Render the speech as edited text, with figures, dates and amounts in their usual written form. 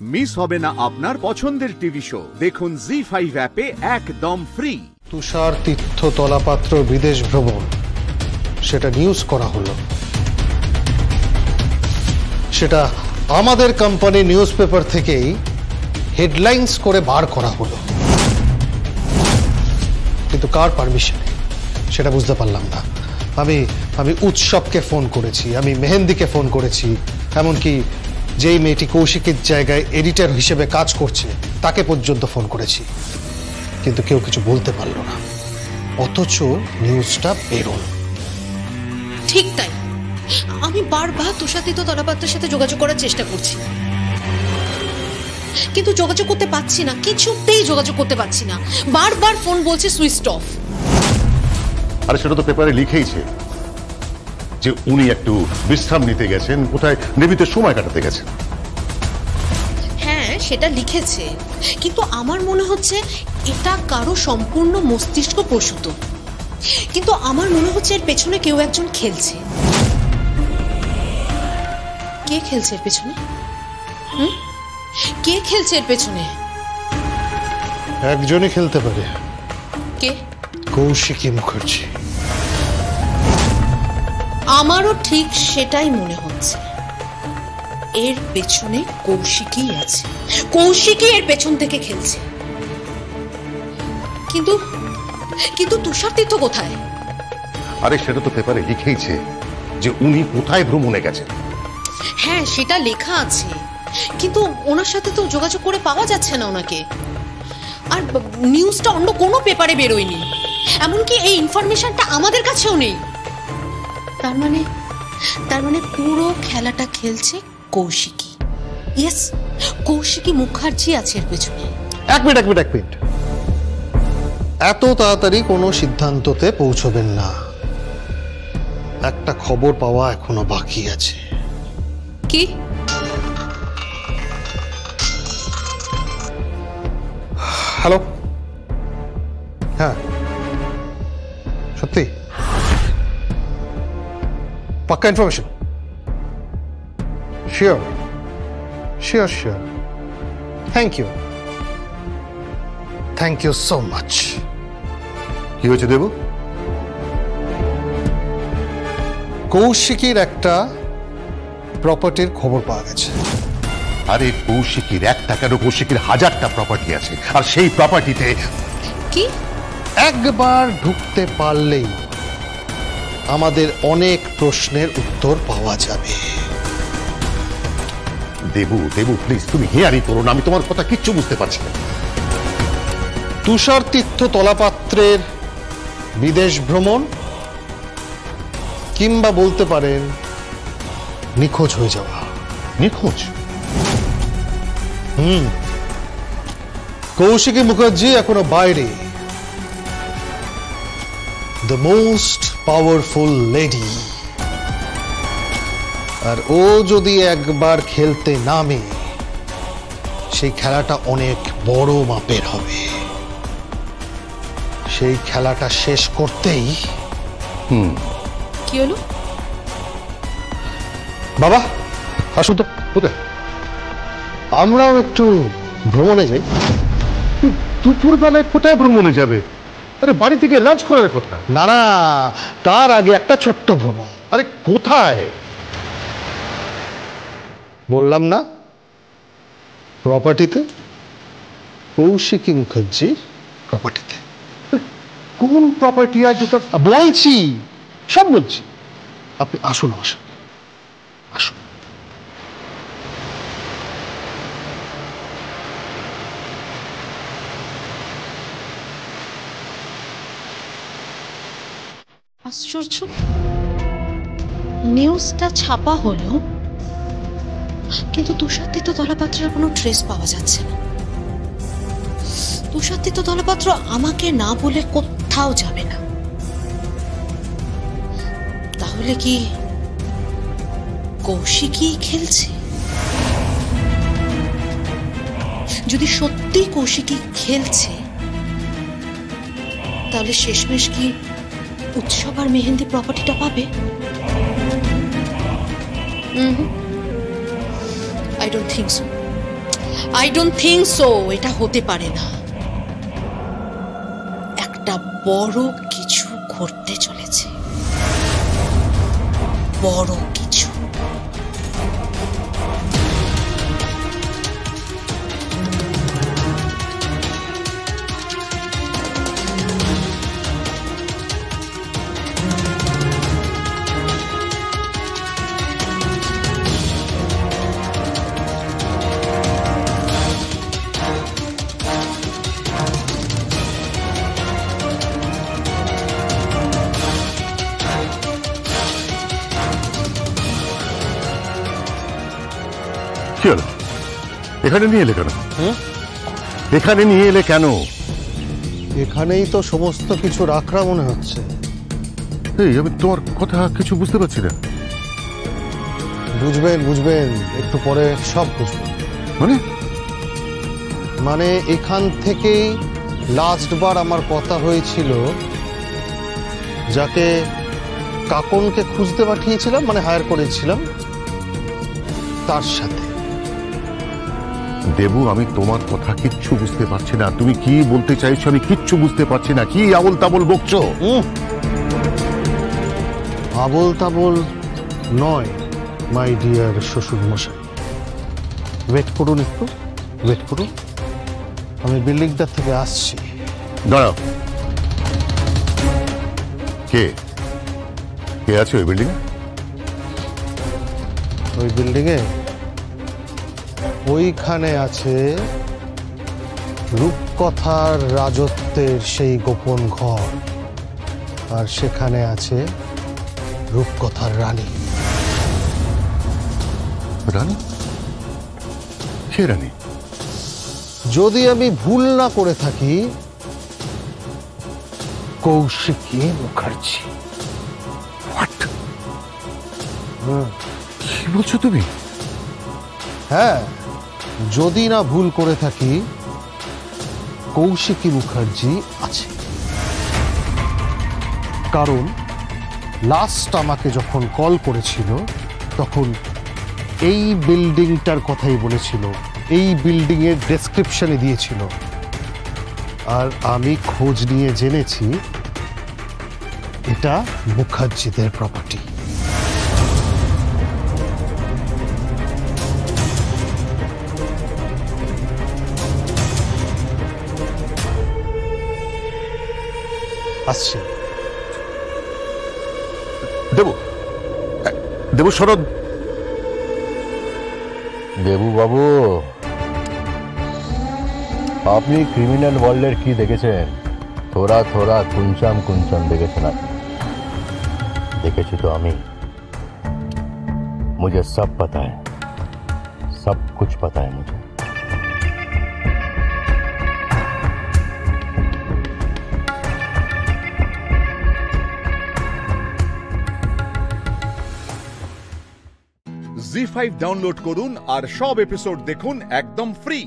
Miss হবে না আপনার পছন্দের টিভি শো। দেখুন জি5 অ্যাপে একদম ফ্রি। তুষার তীর্থ তলাপাত্র বিদেশ ভ্রমণ, সেটা নিউজ করা হলো। সেটা আমাদের কোম্পানি নিউজ পেপার থেকেই হেডলাইন্স করে বার করা হলো, কিন্তু কার পারমিশনে সেটা বুঝতে পারলাম না। আমি উৎসবকে ফোন করেছি, আমি মেহেন্দিকে ফোন করেছি, এমনকি যেই মেয়েটি কৌশিকের জায়গায় এডিটর হিসেবে কাজ করছে তাকে পর্যন্ত ফোন করেছি, কিন্তু কেউ কিছু বলতে পারলো না। অথচ নিউজটা বেরোল। ঠিক তাই, আমি বারবার তুষাতীত তলাপাত্রের সাথে যোগাযোগ করার চেষ্টা করছি, কিন্তু যোগাযোগ করতে পারছি না, কিছুতেই যোগাযোগ করতে পারছি না। বারবার ফোন বলছে সুইচ অফ। আরে সেটা তো পেপারে লিখেইছে যে উনি একটু বিশ্রাম নিতে গেছেন, কোথায় নেভিতে সময় কাটাতে গেছেন। হ্যাঁ, সেটা লিখেছে, কিন্তু আমার মনে হচ্ছে এটা কারো সম্পূর্ণ মস্তিষ্ক প্রসূত। কিন্তু আমার মনে হচ্ছে এর পেছনে কেউ একজন খেলছে। কে খেলছে এর পেছনে? কে খেলছে এর পেছনে? একজনই খেলতে পারে। কে? কৌশিকী মুখার্জি। আমারও ঠিক সেটাই মনে হচ্ছে। এর পেছনে কৌশিকী আছে, কৌশিকী এর পেছন থেকে খেলছে। কিন্তু কিন্তু তুষার তীর্থ কোথায়? আরে সেটা তো পেপারে লিখেইছে যে উনি কোথায় ভ্রমণে গেছেন। হ্যাঁ, সেটা লেখা আছে, কিন্তু ওনার সাথে তো যোগাযোগ করে পাওয়া যাচ্ছে না ওনাকে। আর নিউজটা অন্য কোনো পেপারে বেরোয়নি, এমনকি এই ইনফরমেশনটা আমাদের কাছেও নেই। তার মানে পুরো খেলাটা খেলছে কৌশিকী। ইয়েস, কৌশিকী মুখার্জি আছে এর পেছনে। এক মিনিট, এত তাড়াতাড়ি কোনো সিদ্ধান্ততে পৌঁছবেন না। একটা খবর পাওয়া এখনো বাকি আছে। কি? হ্যালো, হ্যাঁ সত্যি পাক্কা information? Sure. Thank you so much. কি হয়েছে দেবু? কৌশিকীর একটা প্রপার্টির খবর পাওয়া গেছে। আরে কৌশিকীর একটা কেন, কৌশিকীর হাজারটা প্রপার্টি আছে, আর সেই প্রপার্টিতে কি? একবার ঢুকতে পারলেই আমাদের অনেক প্রশ্নের উত্তর পাওয়া যাবে। দেবু প্লিজ তুমি হেয়ারি করো না, আমি তোমার কথা কিচ্ছু বুঝতে পারছি না। তুষার তীর্থ তলাপাত্রের বিদেশ ভ্রমণ, কিংবা বলতে পারেন নিখোঁজ হয়ে যাওয়া। নিখোঁজ? কৌশিকী মুখার্জি এখনো বাইরে। The most powerful lady. আর ও যদি একবার খেলতে নামে, সেই খেলাটা অনেক বড় মাপের হবে। সেই খেলাটা শেষ করতেই কি হলো? বাবা আসুন তো, কোথায়? আমরাও একটু ভ্রমণে যাই। দুপুরবেলায় কোথায় ভ্রমণে যাবে? আরে বাড়ি থেকে লাঞ্চ করার কথা। না, তার আগে একটা ছোট্ট ভ্রমণ। আরে কোথায়? বললাম না, প্রপার্টিতে। কৌশিকী মুখার্জি প্রপার্টিতে। কোন প্রপার্টি? আজ বলছি, সব বলছি। আপনি আসুন। আশ্চর্য, নিউজটা ছাপা হলো, কিন্তু তুষার তীর্থ তলাপাত্রের কোনো ট্রেস পাওয়া যাচ্ছে না। তুষার তীর্থ তলাপাত্র আমাকে না বলে কোথাও যাবে না। তাহলে কি কৌশিকী খেলছে? যদি সত্যি কৌশিকী খেলছে, তাহলে শেষমেশ কি উৎসব আর মেহেন্দি প্রপার্টিটা পাবে? I don't think so. I don't think so, এটা হতে পারে না। একটা বড় কিছু ঘটতে চলেছে, বড় কিছু। কি হলো? এখানে নিয়ে এলে কেন? এখানে নিয়ে এলে কেন? এখানেই তো সমস্ত কিছু রাখরা মনে হচ্ছে। এই আমি তোমার কথা কিছু বুঝতে পারছি না। বুঝবেন বুঝবেন, একটু পরে সব বুঝবেন। মানে এখান থেকেই লাস্ট বার আমার কথা হয়েছিল, যাকে কাকনকে খুঁজতে পাঠিয়েছিলাম, মানে হায়ার করেছিলাম, তার সাথে। দেবু, আমি তোমার কথা কিচ্ছু বুঝতে পারছি না। তুমি কি বলতে চাইছো আমি কিচ্ছু বুঝতে পারছি না। কি আবল তাবল বকছো? আবল তাবল নয় মাই ডিয়ার শ্বশুর মশাই, ওয়েট করুন, একটু ওয়েট করুন, আমি বিল্ডিংটা থেকে আসছি। দাঁড়াও, কে কে আছে ওই বিল্ডিং এ? ওই বিল্ডিং এ ওইখানে আছে রূপকথার রাজত্বের সেই গোপন ঘর, আর সেখানে আছে রূপকথার রানী। রানী? কে রানী? যদি আমি ভুল না করে থাকি, কৌশিকী মুখার্জি। কি বলছো তুমি? হ্যাঁ, যদি না ভুল করে থাকি, কৌশিকী মুখার্জি আছে। কারণ লাস্ট আমাকে যখন কল করেছিল, তখন এই বিল্ডিংটার কথাই বলেছিল, এই বিল্ডিং এর ডেসক্রিপশনে দিয়েছিল। আর আমি খোঁজ নিয়ে জেনেছি এটা মুখার্জিদের প্রপার্টি। আসছে। দেবু, দেবু শরৎ। দেবু বাবু, আপনি ক্রিমিনাল ওয়ার্ল্ডের কি দেখেছেন? थोड़ा थोड़ा कुंचम कुंचम দেখেছেন আপনি। দেখেছি তো আমি। मुझे सब पता है, सब कुछ पता है मुझे। জি5 ডাউনলোড করুন আর সব এপিসোড দেখুন একদম ফ্রি।